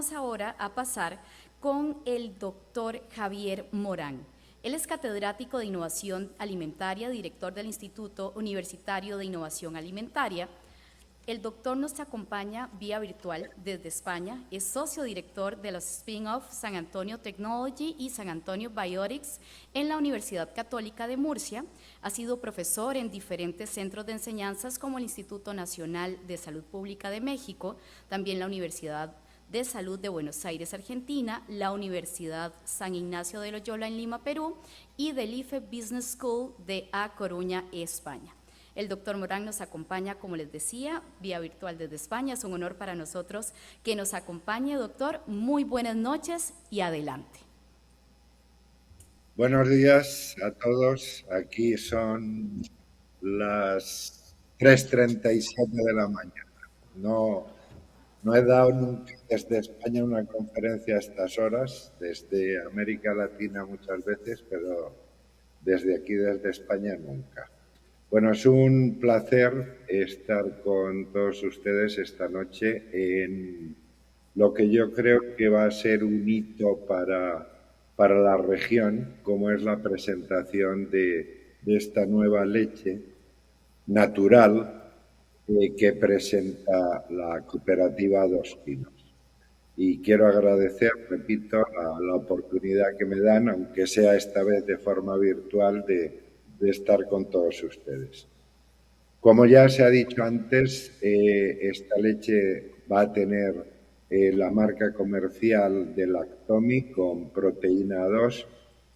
vamos ahora a pasar con el doctor Javier Morán. Él es catedrático de Innovación Alimentaria, director del Instituto Universitario de Innovación Alimentaria. El doctor nos acompaña vía virtual desde España, es socio director de los spin-off San Antonio Technology y San Antonio Biotics en la Universidad Católica de Murcia, ha sido profesor en diferentes centros de enseñanzas como el Instituto Nacional de Salud Pública de México, también la Universidad de Salud de Buenos Aires, Argentina, la Universidad San Ignacio de Loyola en Lima, Perú, y del IFE Business School de A Coruña, España. El doctor Morán nos acompaña, como les decía, vía virtual desde España. Es un honor para nosotros que nos acompañe, doctor. Muy buenas noches y adelante. Buenos días a todos. Aquí son las 3:37 de la mañana. No he dado nunca desde España una conferencia a estas horas, desde América Latina muchas veces, pero desde aquí, desde España, nunca. Bueno, es un placer estar con todos ustedes esta noche en lo que yo creo que va a ser un hito para la región, como es la presentación de esta nueva leche natural que presenta la cooperativa Dos Pinos. Y quiero agradecer, repito, la oportunidad que me dan, aunque sea esta vez de forma virtual, de estar con todos ustedes. Como ya se ha dicho antes, esta leche va a tener la marca comercial de Lactomi con proteína 2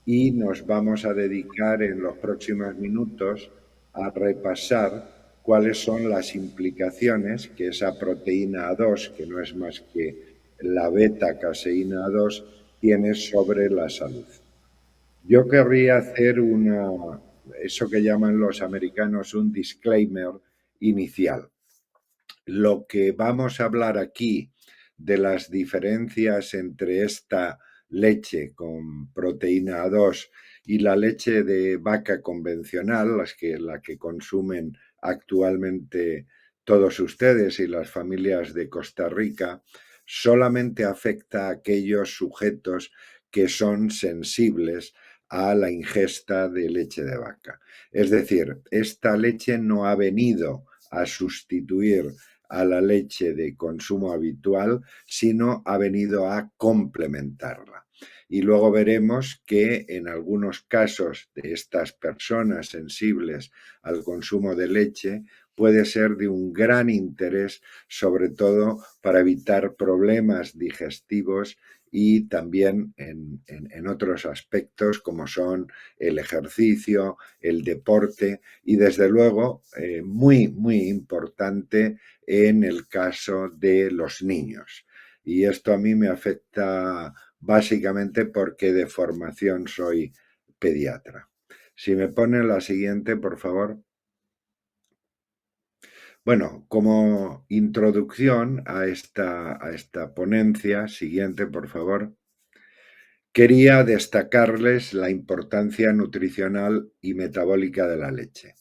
y nos vamos a dedicar en los próximos minutos a repasar cuáles son las implicaciones que esa proteína 2, que no es más que la beta-caseína 2, tiene sobre la salud. Yo querría hacer eso que llaman los americanos un disclaimer inicial. Lo que vamos a hablar aquí de las diferencias entre esta leche con proteína A2 y la leche de vaca convencional, la que consumen actualmente todos ustedes y las familias de Costa Rica, solamente afecta a aquellos sujetos que son sensibles a la ingesta de leche de vaca. Es decir, esta leche no ha venido a sustituir a la leche de consumo habitual, sino ha venido a complementarla. Y luego veremos que en algunos casos de estas personas sensibles al consumo de leche puede ser de un gran interés, sobre todo para evitar problemas digestivos y también en otros aspectos como son el ejercicio, el deporte y desde luego muy importante en el caso de los niños. Y esto a mí me afecta básicamente porque de formación soy pediatra. Si me ponen la siguiente, por favor. Bueno, como introducción a esta ponencia, siguiente, por favor, quería destacarles la importancia nutricional y metabólica de la leche.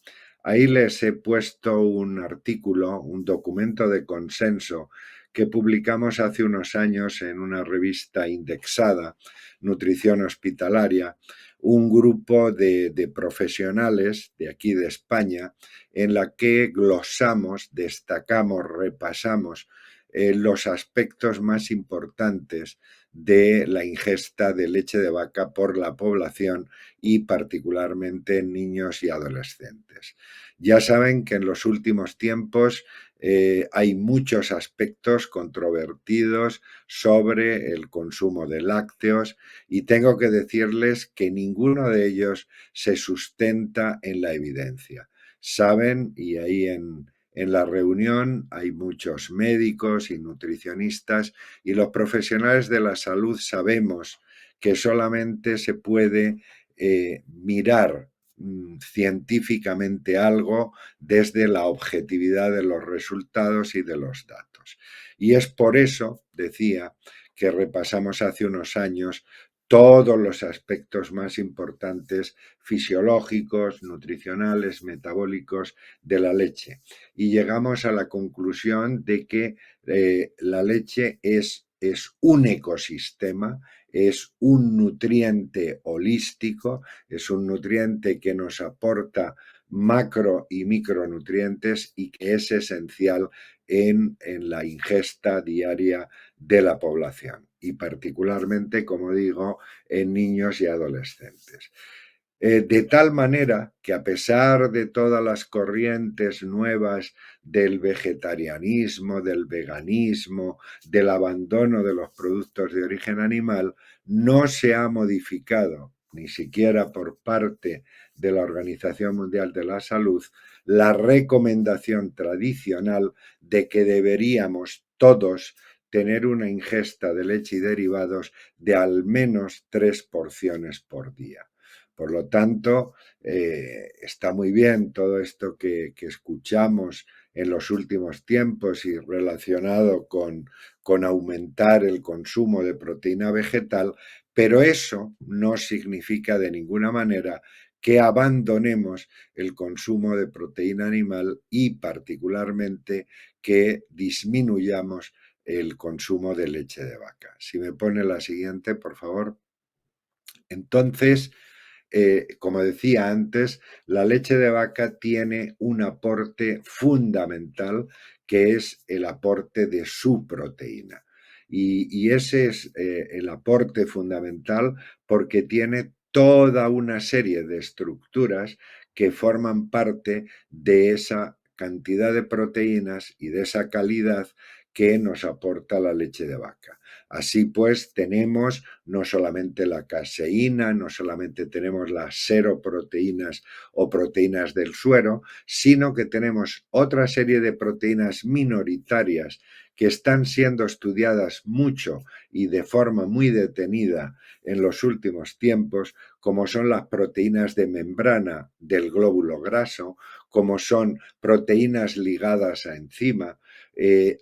Ahí les he puesto un artículo, un documento de consenso que publicamos hace unos años en una revista indexada, Nutrición Hospitalaria, un grupo de profesionales de aquí de España en la que glosamos, destacamos, repasamos los aspectos más importantes de la ingesta de leche de vaca por la población y particularmente en niños y adolescentes. Ya saben que en los últimos tiempos hay muchos aspectos controvertidos sobre el consumo de lácteos y tengo que decirles que ninguno de ellos se sustenta en la evidencia. Saben, y ahí en la reunión hay muchos médicos y nutricionistas y los profesionales de la salud sabemos que solamente se puede mirar científicamente algo desde la objetividad de los resultados y de los datos. Y es por eso, decía, que repasamos hace unos años todos los aspectos más importantes fisiológicos, nutricionales, metabólicos de la leche. Y llegamos a la conclusión de que la leche es es un ecosistema, es un nutriente holístico, es un nutriente que nos aporta macro y micronutrientes y que es esencial en la ingesta diaria de la población y particularmente, como digo, en niños y adolescentes. De tal manera que a pesar de todas las corrientes nuevas del vegetarianismo, del veganismo, del abandono de los productos de origen animal, no se ha modificado, ni siquiera por parte de la Organización Mundial de la Salud, la recomendación tradicional de que deberíamos todos tener una ingesta de leche y derivados de al menos 3 porciones por día. Por lo tanto, está muy bien todo esto que escuchamos en los últimos tiempos y relacionado con aumentar el consumo de proteína vegetal, pero eso no significa de ninguna manera que abandonemos el consumo de proteína animal y particularmente que disminuyamos el consumo de leche de vaca. Si me pone la siguiente, por favor. Entonces, como decía antes, la leche de vaca tiene un aporte fundamental que es el aporte de su proteína. Y ese es el aporte fundamental porque tiene toda una serie de estructuras que forman parte de esa cantidad de proteínas y de esa calidad que nos aporta la leche de vaca. Así pues, tenemos no solamente la caseína, no solamente tenemos las seroproteínas o proteínas del suero, sino que tenemos otra serie de proteínas minoritarias que están siendo estudiadas mucho y de forma muy detenida en los últimos tiempos, como son las proteínas de membrana del glóbulo graso, como son proteínas ligadas a enzima.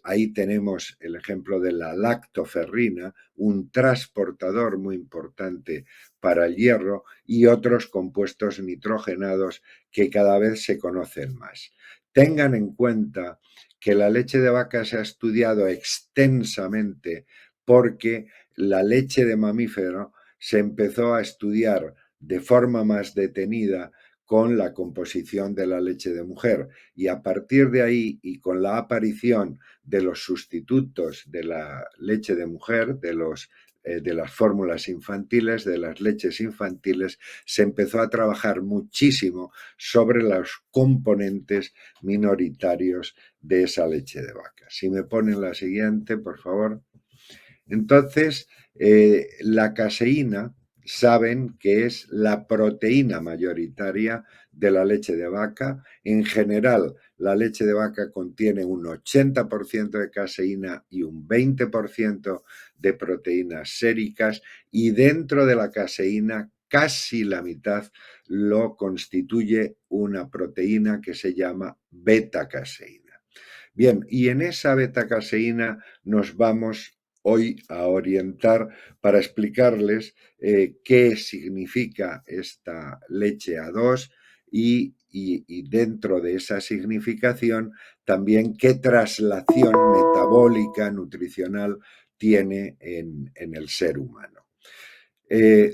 Ahí tenemos el ejemplo de la lactoferrina, un transportador muy importante para el hierro y otros compuestos nitrogenados que cada vez se conocen más. Tengan en cuenta que la leche de vaca se ha estudiado extensamente porque la leche de mamífero se empezó a estudiar de forma más detenida con la composición de la leche de mujer y a partir de ahí y con la aparición de los sustitutos de la leche de mujer, de las fórmulas infantiles, de las leches infantiles, se empezó a trabajar muchísimo sobre los componentes minoritarios de esa leche de vaca. Si me ponen la siguiente, por favor. Entonces, la caseína saben que es la proteína mayoritaria de la leche de vaca. En general, la leche de vaca contiene un 80% de caseína y un 20% de proteínas séricas y dentro de la caseína casi la mitad lo constituye una proteína que se llama beta-caseína. Bien, y en esa beta-caseína nos vamos hoy a orientar para explicarles qué significa esta leche A2 y dentro de esa significación también qué traslación metabólica, nutricional tiene en el ser humano.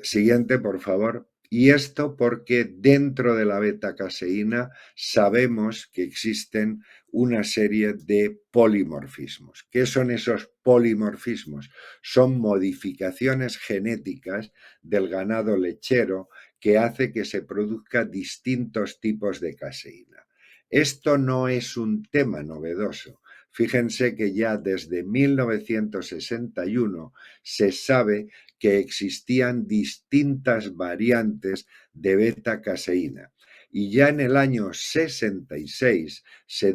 Siguiente, por favor. Y esto porque dentro de la beta-caseína sabemos que existen una serie de polimorfismos. ¿Qué son esos polimorfismos? Son modificaciones genéticas del ganado lechero que hace que se produzcan distintos tipos de caseína. Esto no es un tema novedoso. Fíjense que ya desde 1961 se sabe que existían distintas variantes de beta-caseína. Y ya en el año 66 se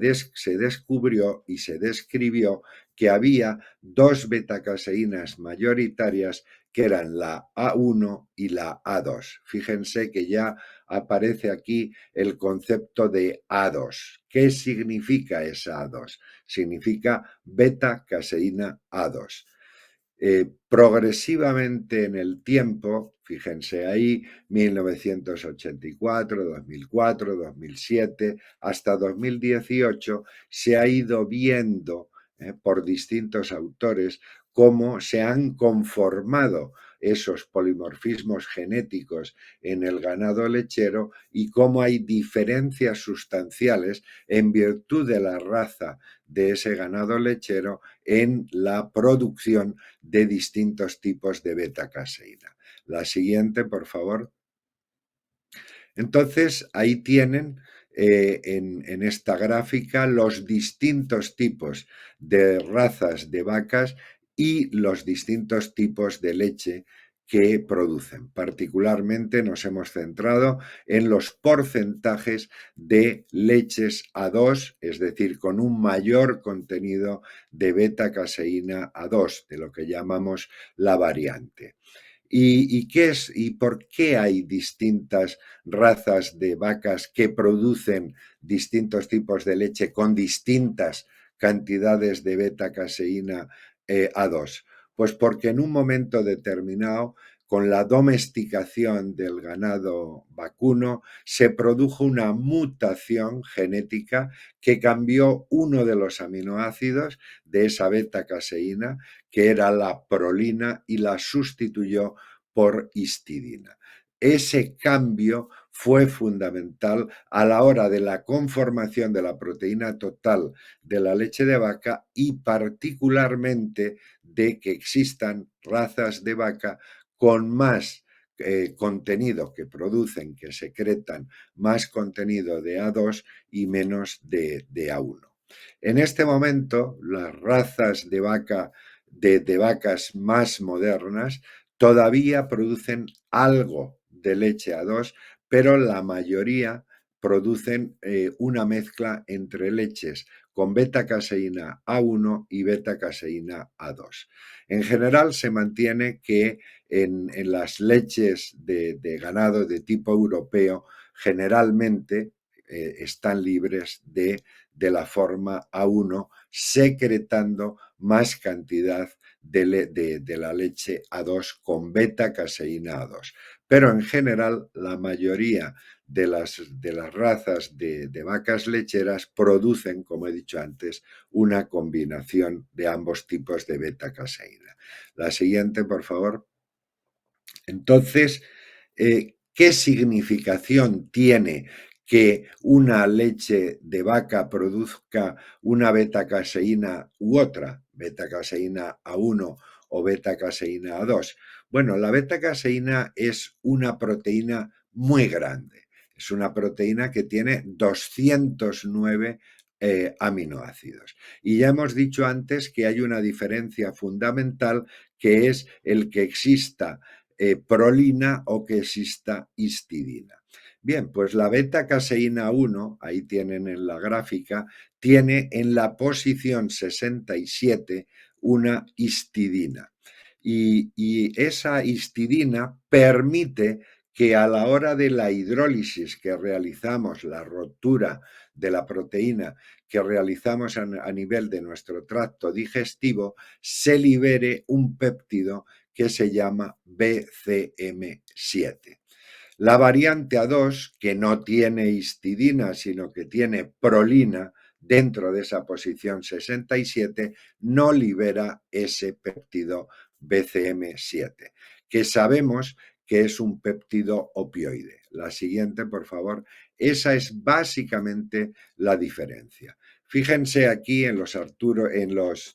descubrió y se describió que había dos beta-caseínas mayoritarias que eran la A1 y la A2. Fíjense que ya aparece aquí el concepto de A2. ¿Qué significa esa A2? Significa beta-caseína A2. Progresivamente en el tiempo, fíjense ahí, 1984, 2004, 2007, hasta 2018, se ha ido viendo por distintos autores cómo se han conformado esos polimorfismos genéticos en el ganado lechero y cómo hay diferencias sustanciales en virtud de la raza de ese ganado lechero en la producción de distintos tipos de beta-caseína. La siguiente, por favor. Entonces, ahí tienen en esta gráfica los distintos tipos de razas de vacas y los distintos tipos de leche que producen. Particularmente nos hemos centrado en los porcentajes de leches A2, es decir, con un mayor contenido de beta-caseína A2, de lo que llamamos la variante. ¿Y por qué hay distintas razas de vacas que producen distintos tipos de leche con distintas cantidades de beta-caseína A2? Pues porque en un momento determinado, con la domesticación del ganado vacuno, se produjo una mutación genética que cambió uno de los aminoácidos de esa beta-caseína, que era la prolina, y la sustituyó por histidina. Ese cambio fue fundamental a la hora de la conformación de la proteína total de la leche de vaca y particularmente de que existan razas de vaca con más contenido que producen, que secretan más contenido de A2 y menos de A1. En este momento, las razas de vaca de vacas más modernas todavía producen algo de leche A2, pero la mayoría producen una mezcla entre leches con beta-caseína A1 y beta-caseína A2. En general se mantiene que en las leches de ganado de tipo europeo generalmente están libres de la forma A1, secretando más cantidad de la leche A2 con beta-caseína A2. Pero en general, la mayoría de las razas de vacas lecheras producen, como he dicho antes, una combinación de ambos tipos de beta-caseína. La siguiente, por favor. Entonces, ¿qué significación tiene que una leche de vaca produzca una beta-caseína u otra, beta-caseína A1 o beta-caseína A2? Bueno, la beta-caseína es una proteína muy grande. Es una proteína que tiene 209 aminoácidos. Y ya hemos dicho antes que hay una diferencia fundamental, que es el que exista prolina o que exista histidina. Bien, pues la beta-caseína 1, ahí tienen en la gráfica, tiene en la posición 67 una histidina. Y esa histidina permite que a la hora de la hidrólisis que realizamos, la ruptura de la proteína que realizamos a nivel de nuestro tracto digestivo, se libere un péptido que se llama BCM7. La variante A2, que no tiene histidina, sino que tiene prolina dentro de esa posición 67, no libera ese péptido BCM7, que sabemos que es un péptido opioide. La siguiente, por favor. Esa es básicamente la diferencia. Fíjense aquí en los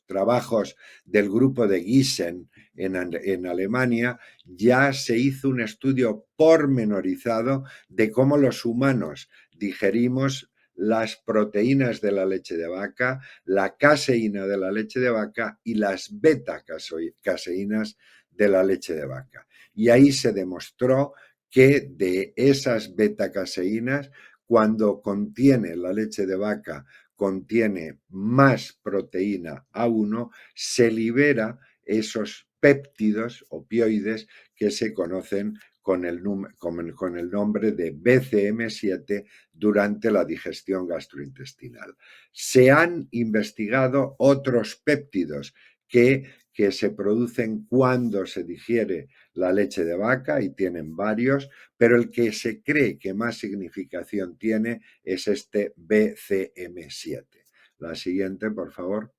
trabajos del grupo de Gießen en Alemania, ya se hizo un estudio pormenorizado de cómo los humanos digerimos las proteínas de la leche de vaca, la caseína de la leche de vaca y las beta-caseínas de la leche de vaca. Y ahí se demostró que de esas beta-caseínas, cuando contiene la leche de vaca, contiene más proteína A1, se libera esos péptidos opioides que se conocen con el nombre de BCM7 durante la digestión gastrointestinal. Se han investigado otros péptidos que se producen cuando se digiere la leche de vaca, y tienen varios, pero el que se cree que más significación tiene es este BCM7. La siguiente, por favor.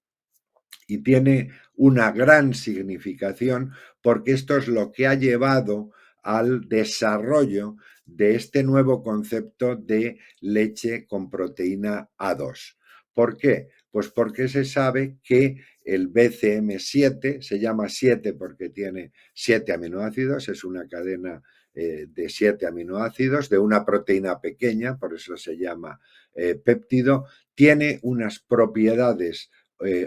y tiene una gran significación porque esto es lo que ha llevado al desarrollo de este nuevo concepto de leche con proteína A2. ¿Por qué? Pues porque se sabe que el BCM7 se llama 7 porque tiene 7 aminoácidos, es una cadena de 7 aminoácidos de una proteína pequeña, por eso se llama péptido, tiene unas propiedades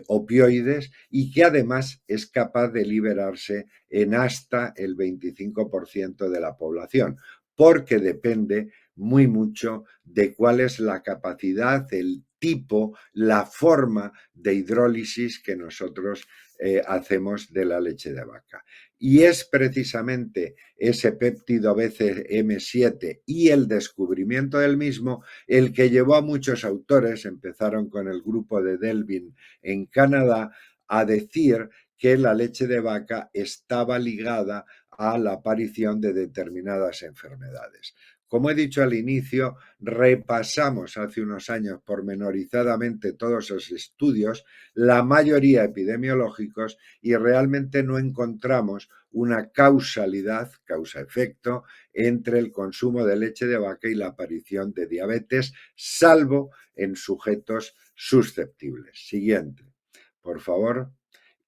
opioides y que además es capaz de liberarse en hasta el 25% de la población, porque depende muy mucho de cuál es la capacidad, el tipo, la forma de hidrólisis que nosotros hacemos de la leche de vaca. Y es precisamente ese péptido BCM7 y el descubrimiento del mismo el que llevó a muchos autores, empezaron con el grupo de Delvin en Canadá, a decir que la leche de vaca estaba ligada a la aparición de determinadas enfermedades. Como he dicho al inicio, repasamos hace unos años pormenorizadamente todos esos estudios, la mayoría epidemiológicos, y realmente no encontramos una causalidad, causa-efecto, entre el consumo de leche de vaca y la aparición de diabetes, salvo en sujetos susceptibles. Siguiente, por favor.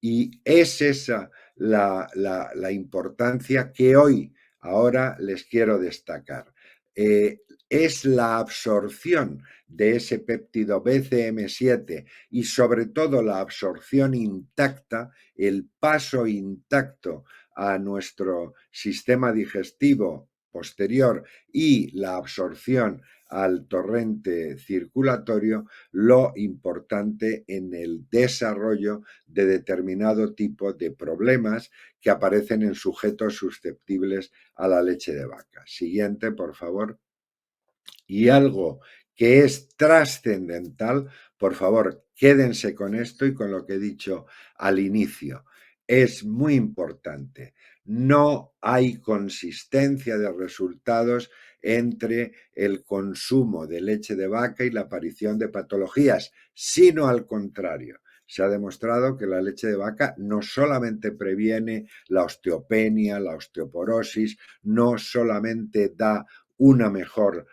Y es esa la importancia que hoy, ahora les quiero destacar. Es la absorción de ese péptido BCM7 y sobre todo la absorción intacta, el paso intacto a nuestro sistema digestivo posterior y la absorción al torrente circulatorio, lo importante en el desarrollo de determinado tipo de problemas que aparecen en sujetos susceptibles a la leche de vaca. Siguiente, por favor. Y algo que es trascendental, por favor, quédense con esto y con lo que he dicho al inicio. Es muy importante. No hay consistencia de resultados entre el consumo de leche de vaca y la aparición de patologías, sino al contrario. Se ha demostrado que la leche de vaca no solamente previene la osteopenia, la osteoporosis, no solamente da una mejor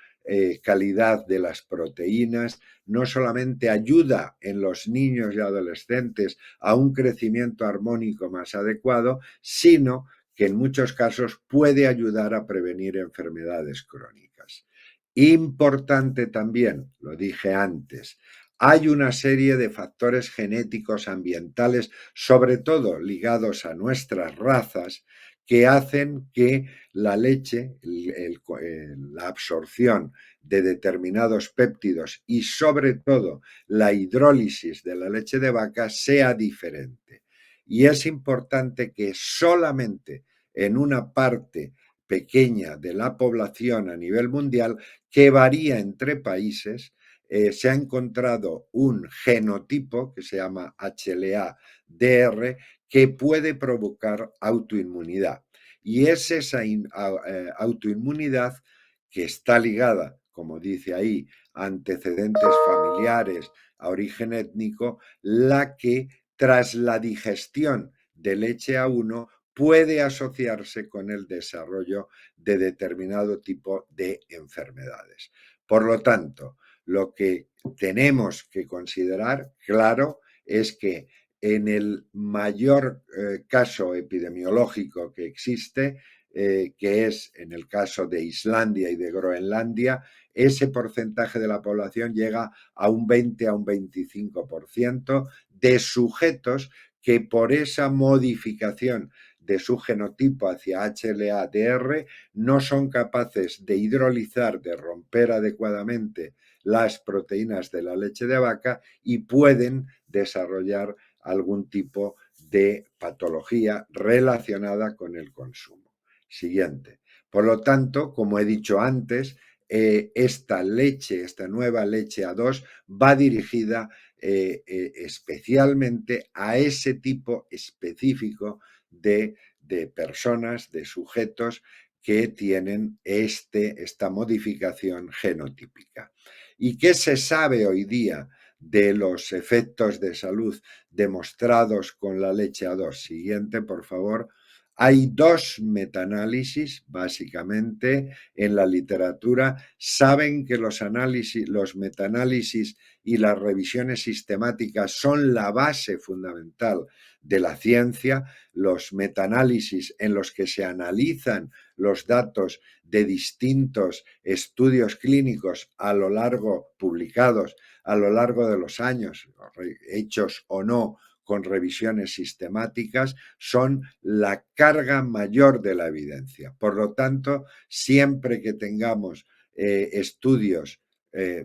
calidad de las proteínas, no solamente ayuda en los niños y adolescentes a un crecimiento armónico más adecuado, sino que en muchos casos puede ayudar a prevenir enfermedades crónicas. Importante también, lo dije antes, hay una serie de factores genéticos ambientales, sobre todo ligados a nuestras razas, que hacen que la leche, la absorción de determinados péptidos y sobre todo la hidrólisis de la leche de vaca sea diferente. Y es importante que solamente en una parte pequeña de la población a nivel mundial, que varía entre países, se ha encontrado un genotipo que se llama HLA-DR que puede provocar autoinmunidad. Y es esa autoinmunidad que está ligada, como dice ahí, a antecedentes familiares, a origen étnico, la que tras la digestión de leche A1 puede asociarse con el desarrollo de determinado tipo de enfermedades. Por lo tanto, lo que tenemos que considerar, claro, es que en el mayor caso epidemiológico que existe, que es en el caso de Islandia y de Groenlandia, ese porcentaje de la población llega a un 20 a un 25% de sujetos que por esa modificación de su genotipo hacia HLA-DR no son capaces de hidrolizar, de romper adecuadamente las proteínas de la leche de vaca y pueden desarrollar algún tipo de patología relacionada con el consumo. Siguiente. Por lo tanto, como he dicho antes, esta leche, esta nueva leche A2 va dirigida especialmente a ese tipo específico de personas, de sujetos que tienen esta modificación genotípica. ¿Y qué se sabe hoy día de los efectos de salud demostrados con la leche A2. Siguiente, por favor. Hay dos metaanálisis, básicamente, en la literatura. Saben que los metaanálisis y las revisiones sistemáticas son la base fundamental de la ciencia. Los metaanálisis en los que se analizan los datos de distintos estudios clínicos publicados a lo largo de los años, hechos o no con revisiones sistemáticas, son la carga mayor de la evidencia. Por lo tanto, siempre que tengamos estudios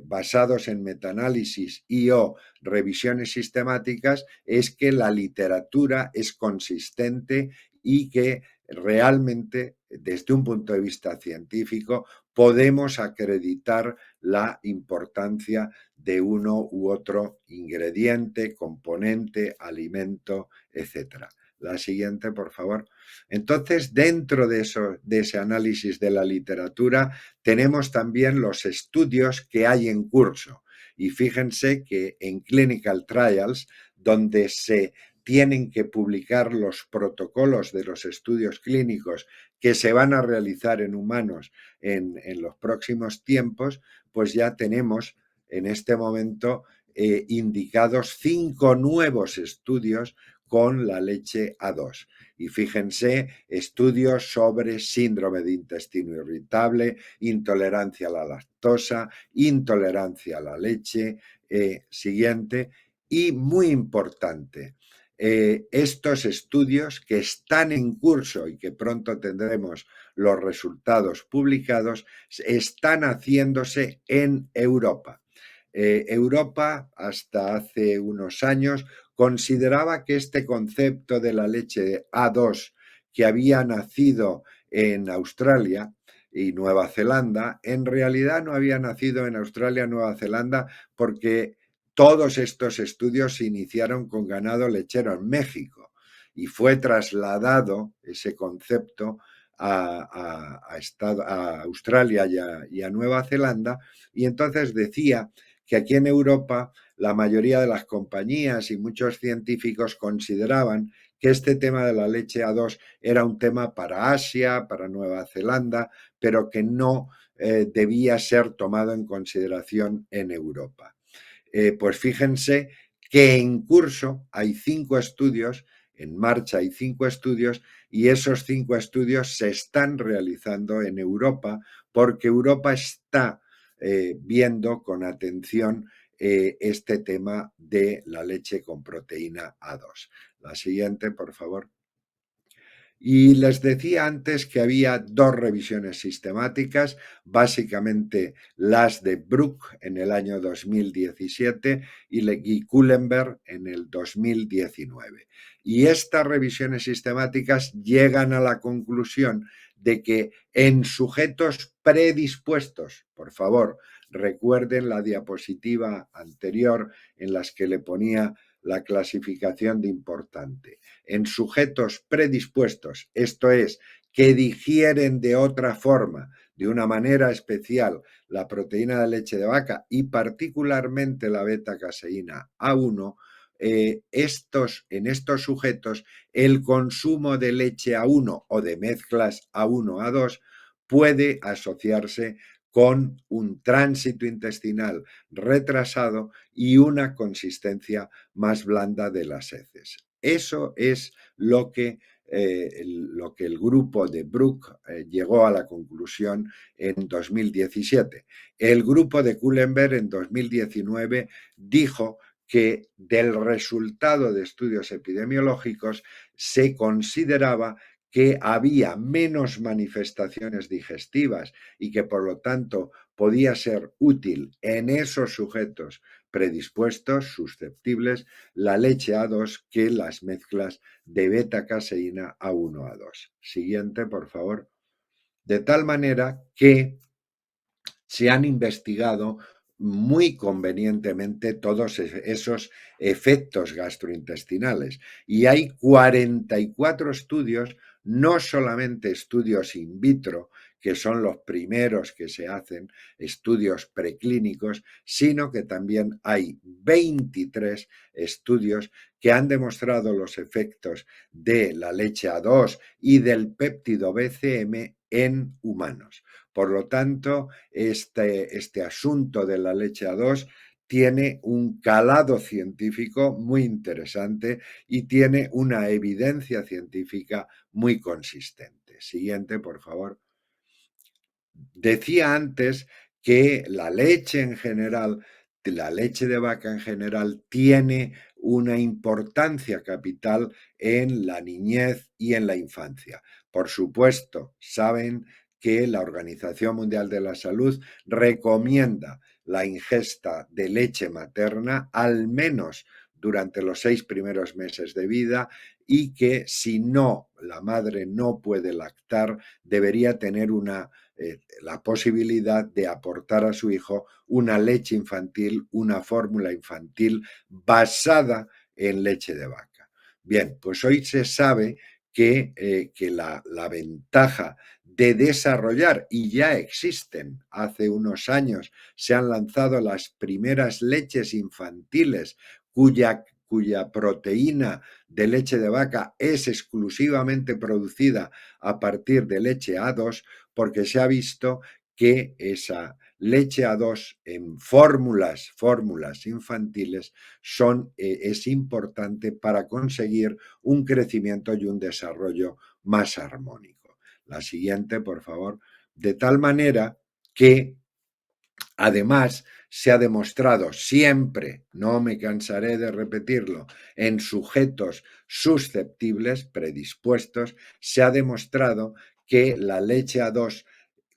basados en metaanálisis y o revisiones sistemáticas, es que la literatura es consistente y que realmente, desde un punto de vista científico, podemos acreditar la importancia de uno u otro ingrediente, componente, alimento, etc. La siguiente, por favor. Entonces, dentro de ese análisis de la literatura, tenemos también los estudios que hay en curso. Y fíjense que en clinical trials, donde se tienen que publicar los protocolos de los estudios clínicos que se van a realizar en humanos en los próximos tiempos, pues ya tenemos en este momento indicados 5 nuevos estudios con la leche A2. Y fíjense, estudios sobre síndrome de intestino irritable, intolerancia a la lactosa, intolerancia a la leche, siguiente, y muy importante, estos estudios que están en curso y que pronto tendremos los resultados publicados, están haciéndose en Europa. Europa, hasta hace unos años, consideraba que este concepto de la leche A2, que había nacido en Australia y Nueva Zelanda, en realidad no había nacido en Australia y Nueva Zelanda, porque todos estos estudios se iniciaron con ganado lechero en México y fue trasladado ese concepto a Australia y a Nueva Zelanda, y entonces decía que aquí en Europa la mayoría de las compañías y muchos científicos consideraban que este tema de la leche A2 era un tema para Asia, para Nueva Zelanda, pero que no debía ser tomado en consideración en Europa. Pues fíjense que en curso hay 5 estudios, en marcha hay 5 estudios, y esos 5 estudios se están realizando en Europa porque Europa está viendo con atención este tema de la leche con proteína A2. La siguiente, por favor. Y les decía antes que había 2 revisiones sistemáticas, básicamente las de Bruck en el año 2017 y Kulenberg en el 2019. Y estas revisiones sistemáticas llegan a la conclusión de que en sujetos predispuestos, por favor, recuerden la diapositiva anterior en las que le ponía la clasificación de importante, en sujetos predispuestos, esto es, que digieren de otra forma, de una manera especial, la proteína de leche de vaca y particularmente la beta-caseína A1, en estos sujetos el consumo de leche A1 o de mezclas A1-A2 puede asociarse con un tránsito intestinal retrasado y una consistencia más blanda de las heces. Eso es lo que el grupo de Bruck llegó a la conclusión en 2017. El grupo de Kulenberg en 2019 dijo que del resultado de estudios epidemiológicos se consideraba que había menos manifestaciones digestivas y que por lo tanto podía ser útil en esos sujetos predispuestos, susceptibles, la leche A2 que las mezclas de beta-caseína A1-A2. Siguiente, por favor. De tal manera que se han investigado muy convenientemente todos esos efectos gastrointestinales y hay 44 estudios no solamente estudios in vitro, que son los primeros que se hacen, estudios preclínicos, sino que también hay 23 estudios que han demostrado los efectos de la leche A2 y del péptido BCM en humanos. Por lo tanto, este asunto de la leche A2 tiene un calado científico muy interesante y tiene una evidencia científica muy consistente. Siguiente, por favor. Decía antes que la leche en general, la leche de vaca en general, tiene una importancia capital en la niñez y en la infancia. Por supuesto, saben que la Organización Mundial de la Salud recomienda la ingesta de leche materna al menos durante los 6 primeros meses de vida y que si no, la madre no puede lactar, debería tener la posibilidad de aportar a su hijo una leche infantil, una fórmula infantil basada en leche de vaca. Bien, pues hoy se sabe que la ventaja de desarrollar, y ya existen, hace unos años se han lanzado las primeras leches infantiles cuya proteína de leche de vaca es exclusivamente producida a partir de leche A2, porque se ha visto que esa leche A2 en fórmulas infantiles es importante para conseguir un crecimiento y un desarrollo más armónico. La siguiente, por favor. De tal manera que además, se ha demostrado siempre, no me cansaré de repetirlo, en sujetos susceptibles, predispuestos, se ha demostrado que la leche A2,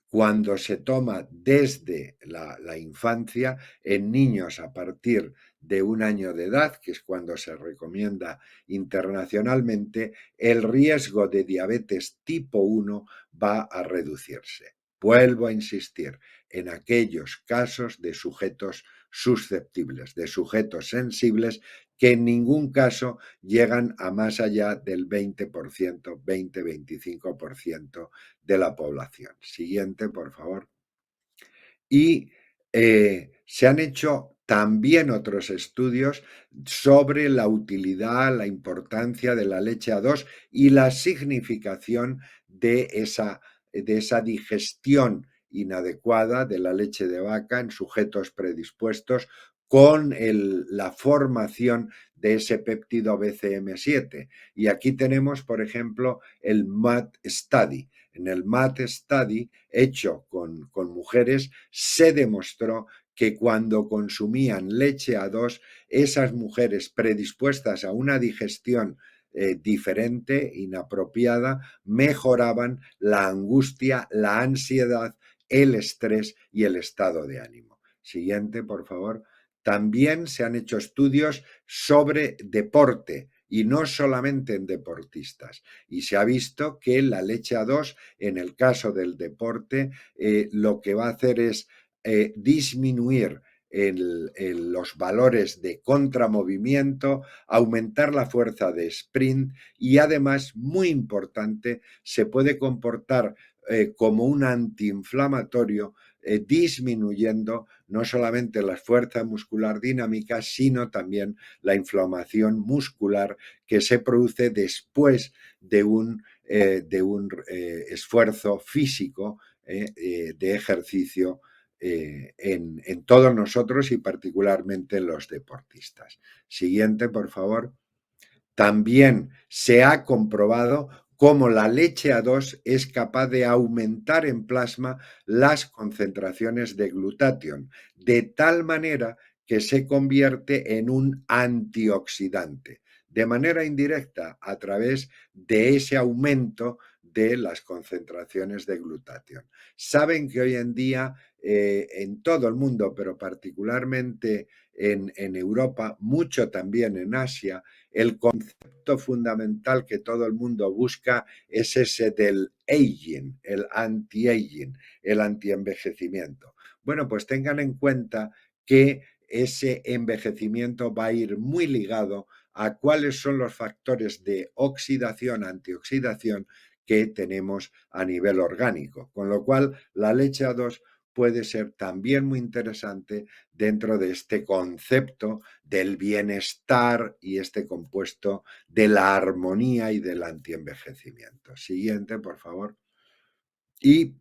cuando se toma desde la infancia, en niños a partir de 1 año de edad, que es cuando se recomienda internacionalmente, el riesgo de diabetes tipo 1 va a reducirse. Vuelvo a insistir, en aquellos casos de sujetos susceptibles, de sujetos sensibles que en ningún caso llegan a más allá del 20%, 20-25% de la población. Siguiente, por favor. Y se han hecho también otros estudios sobre la utilidad, la importancia de la leche A2 y la significación de esa digestión inadecuada de la leche de vaca en sujetos predispuestos con la formación de ese péptido BCM7. Y aquí tenemos, por ejemplo, el MAT Study. En el MAT Study, hecho con mujeres, se demostró que cuando consumían leche A2, esas mujeres predispuestas a una digestión diferente, inapropiada, mejoraban la angustia, la ansiedad, el estrés y el estado de ánimo. Siguiente, por favor. También se han hecho estudios sobre deporte y no solamente en deportistas. Y se ha visto que la leche A2, en el caso del deporte, lo que va a hacer es disminuir los valores de contramovimiento, aumentar la fuerza de sprint y además, muy importante, se puede comportar como un antiinflamatorio, disminuyendo no solamente la fuerza muscular dinámica, sino también la inflamación muscular que se produce después de un esfuerzo físico de ejercicio en todos nosotros y particularmente en los deportistas. Siguiente, por favor. También se ha comprobado cómo la leche A2 es capaz de aumentar en plasma las concentraciones de glutatión, de tal manera que se convierte en un antioxidante, de manera indirecta a través de ese aumento de las concentraciones de glutatión. Saben que hoy en día en todo el mundo, pero particularmente en Europa, mucho también en Asia, el concepto fundamental que todo el mundo busca es ese del aging, el anti-aging, el anti-envejecimiento. Bueno, pues tengan en cuenta que ese envejecimiento va a ir muy ligado a cuáles son los factores de oxidación, antioxidación, que tenemos a nivel orgánico. Con lo cual, la leche A2 puede ser también muy interesante dentro de este concepto del bienestar y este compuesto de la armonía y del antienvejecimiento. Siguiente, por favor. Y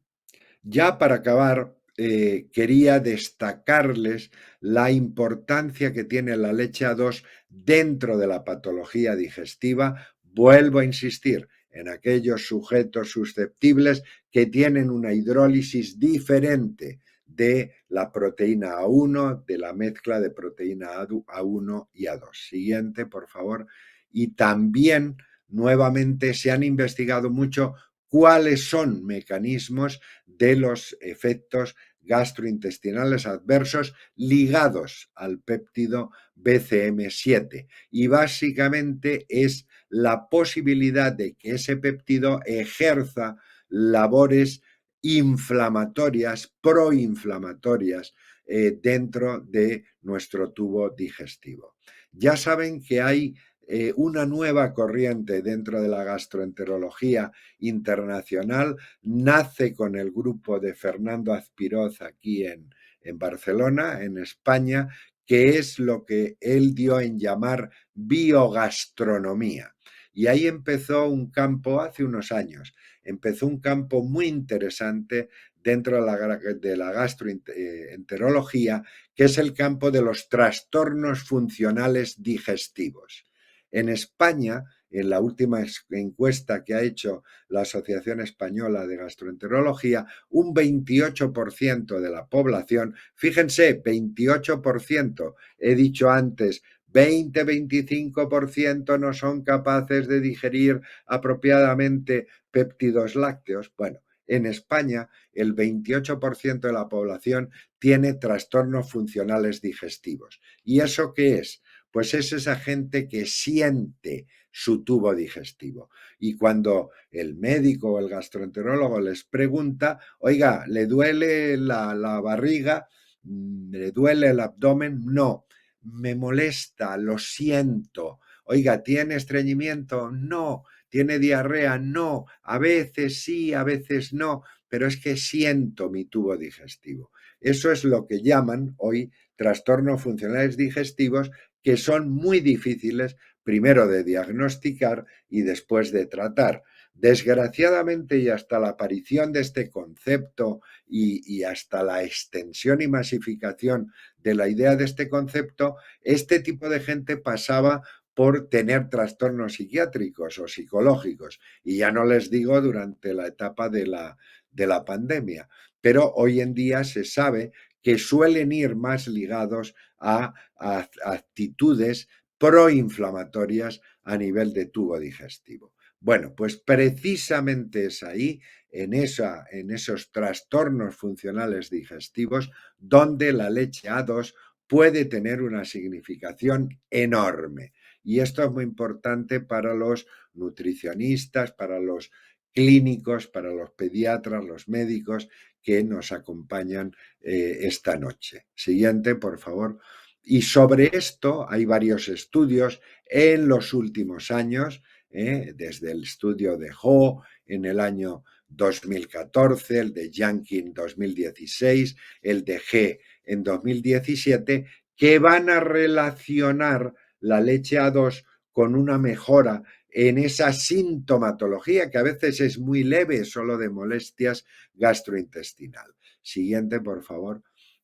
ya para acabar, quería destacarles la importancia que tiene la leche A2 dentro de la patología digestiva. Vuelvo a insistir en aquellos sujetos susceptibles que tienen una hidrólisis diferente de la proteína A1, de la mezcla de proteína A1 y A2. Siguiente, por favor. Y también, nuevamente, se han investigado mucho cuáles son mecanismos de los efectos gastrointestinales adversos ligados al péptido BCM7. Y básicamente es la posibilidad de que ese péptido ejerza labores inflamatorias, proinflamatorias, dentro de nuestro tubo digestivo. Ya saben que hay una nueva corriente dentro de la gastroenterología internacional, nace con el grupo de Fernando Azpiroz aquí en Barcelona, en España, que es lo que él dio en llamar biogastronomía. Y ahí empezó un campo, hace unos años, empezó un campo muy interesante dentro de la gastroenterología, que es el campo de los trastornos funcionales digestivos. En España, en la última encuesta que ha hecho la Asociación Española de Gastroenterología, un 28% de la población, fíjense, 28%, he dicho antes, 20-25% no son capaces de digerir apropiadamente péptidos lácteos. Bueno, en España el 28% de la población tiene trastornos funcionales digestivos. ¿Y eso qué es? Pues es esa gente que siente su tubo digestivo. Y cuando el médico o el gastroenterólogo les pregunta, oiga, ¿le duele la barriga? ¿Le duele el abdomen? No, me molesta, lo siento. Oiga, ¿tiene estreñimiento? No. ¿Tiene diarrea? No. A veces sí, a veces no, pero es que siento mi tubo digestivo. Eso es lo que llaman hoy trastornos funcionales digestivos, que son muy difíciles primero de diagnosticar y después de tratar. Desgraciadamente, y hasta la aparición de este concepto y hasta la extensión y masificación de la idea de este concepto, este tipo de gente pasaba por tener trastornos psiquiátricos o psicológicos. Y ya no les digo durante la etapa de la pandemia. Pero hoy en día se sabe que suelen ir más ligados a actitudes proinflamatorias a nivel de tubo digestivo. Bueno, pues precisamente es ahí, en esos trastornos funcionales digestivos, donde la leche A2 puede tener una significación enorme. Y esto es muy importante para los nutricionistas, para los clínicos, para los pediatras, los médicos que nos acompañan esta noche. Siguiente, por favor. Y sobre esto hay varios estudios en los últimos años, desde el estudio de Ho en el año 2014, el de Jankin 2016, el de G en 2017, que van a relacionar la leche A2 con una mejora en esa sintomatología que a veces es muy leve, solo de molestias gastrointestinal. Siguiente, por favor.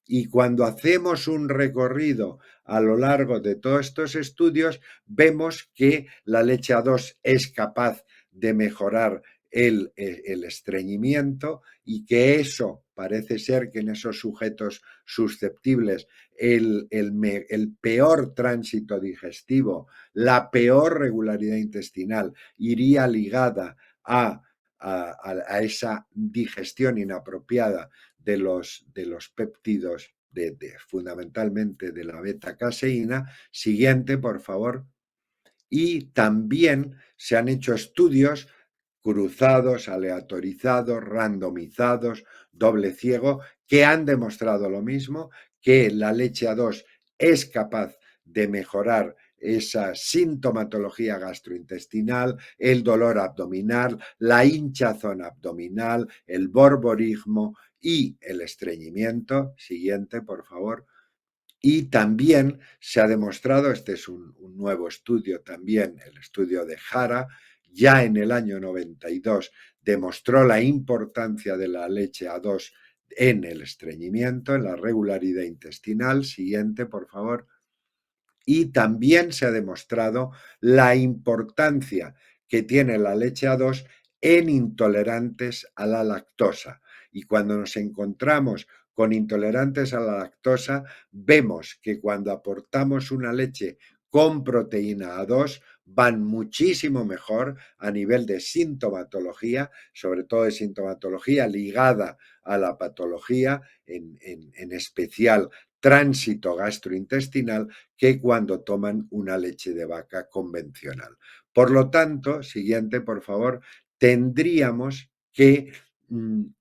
Y cuando hacemos un recorrido a lo largo de todos estos estudios, vemos que la leche A2 es capaz de mejorar el estreñimiento y que eso parece ser que en esos sujetos susceptibles el peor tránsito digestivo, la peor regularidad intestinal iría ligada a esa digestión inapropiada de los péptidos, fundamentalmente de la beta-caseína. Siguiente, por favor. Y también se han hecho estudios cruzados, aleatorizados, randomizados, doble ciego, que han demostrado lo mismo, que la leche A2 es capaz de mejorar esa sintomatología gastrointestinal, el dolor abdominal, la hinchazón abdominal, el borborismo y el estreñimiento. Siguiente, por favor. Y también se ha demostrado, este es un nuevo estudio también, el estudio de Jara, ya en el año 92 demostró la importancia de la leche A2 en el estreñimiento, en la regularidad intestinal. Siguiente, por favor. Y también se ha demostrado la importancia que tiene la leche A2 en intolerantes a la lactosa. Y cuando nos encontramos con intolerantes a la lactosa, vemos que cuando aportamos una leche con proteína A2 van muchísimo mejor a nivel de sintomatología, sobre todo de sintomatología ligada a la patología, en especial tránsito gastrointestinal, que cuando toman una leche de vaca convencional. Por lo tanto, siguiente, por favor, tendríamos que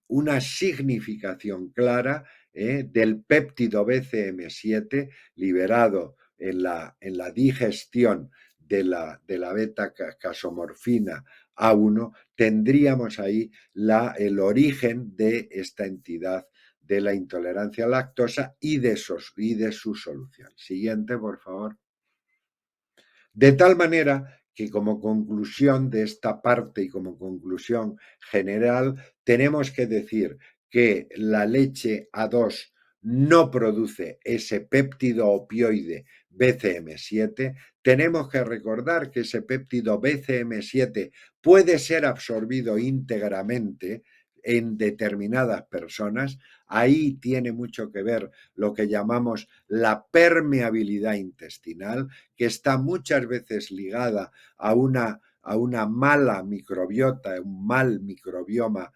una significación clara del péptido BCM7 liberado en la digestión de la beta-casomorfina A1, tendríamos ahí el origen de esta entidad de la intolerancia a lactosa y de su solución. Siguiente, por favor. De tal manera que como conclusión de esta parte y como conclusión general, tenemos que decir que la leche A2 no produce ese péptido opioide BCM7. Tenemos que recordar que ese péptido BCM7 puede ser absorbido íntegramente en determinadas personas. Ahí tiene mucho que ver lo que llamamos la permeabilidad intestinal, que está muchas veces ligada a una mala microbiota, un mal microbioma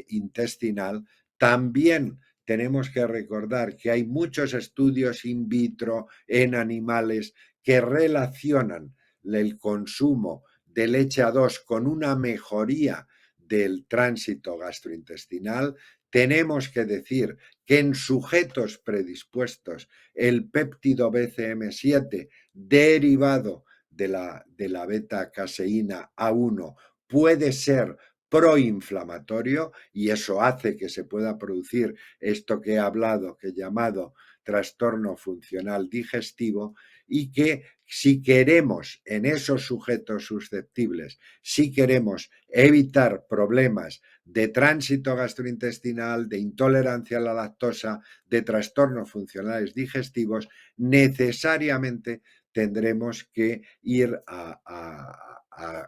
intestinal. También tenemos que recordar que hay muchos estudios in vitro en animales que relacionan el consumo de leche A2 con una mejoría del tránsito gastrointestinal. Tenemos que decir que en sujetos predispuestos el péptido BCM7 derivado de la beta-caseína A1 puede ser proinflamatorio y eso hace que se pueda producir esto que he hablado, que he llamado trastorno funcional digestivo, y que si queremos en esos sujetos susceptibles, si queremos evitar problemas de tránsito gastrointestinal, de intolerancia a la lactosa, de trastornos funcionales digestivos, necesariamente tendremos que ir a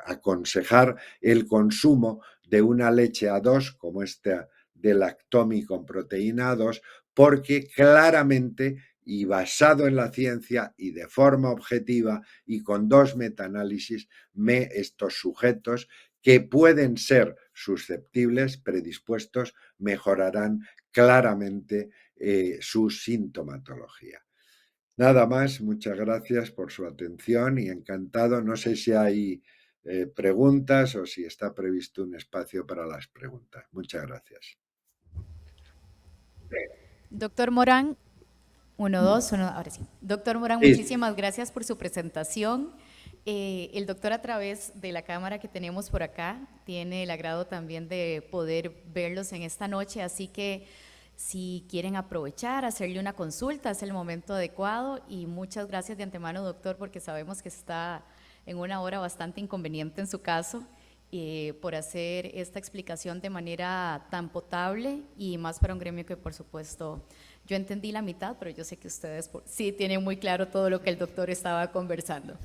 aconsejar el consumo de una leche A2 como esta de Lactomi con proteína A2, porque claramente y basado en la ciencia y de forma objetiva y con 2 metaanálisis, estos sujetos que pueden ser susceptibles, predispuestos, mejorarán claramente su sintomatología. Nada más, muchas gracias por su atención y encantado. No sé si hay preguntas o si está previsto un espacio para las preguntas. Muchas gracias. Doctor Morán, uno, dos, uno, ahora sí. Doctor Morán, Sí. muchísimas gracias por su presentación. El doctor, a través de la cámara que tenemos por acá, tiene el agrado también de poder verlos en esta noche, así que si quieren aprovechar, hacerle una consulta, es el momento adecuado. Y muchas gracias de antemano, doctor, porque sabemos que está en una hora bastante inconveniente en su caso, por hacer esta explicación de manera tan potable y más para un gremio que, por supuesto, yo entendí la mitad, pero yo sé que ustedes sí tienen muy claro todo lo que el doctor estaba conversando.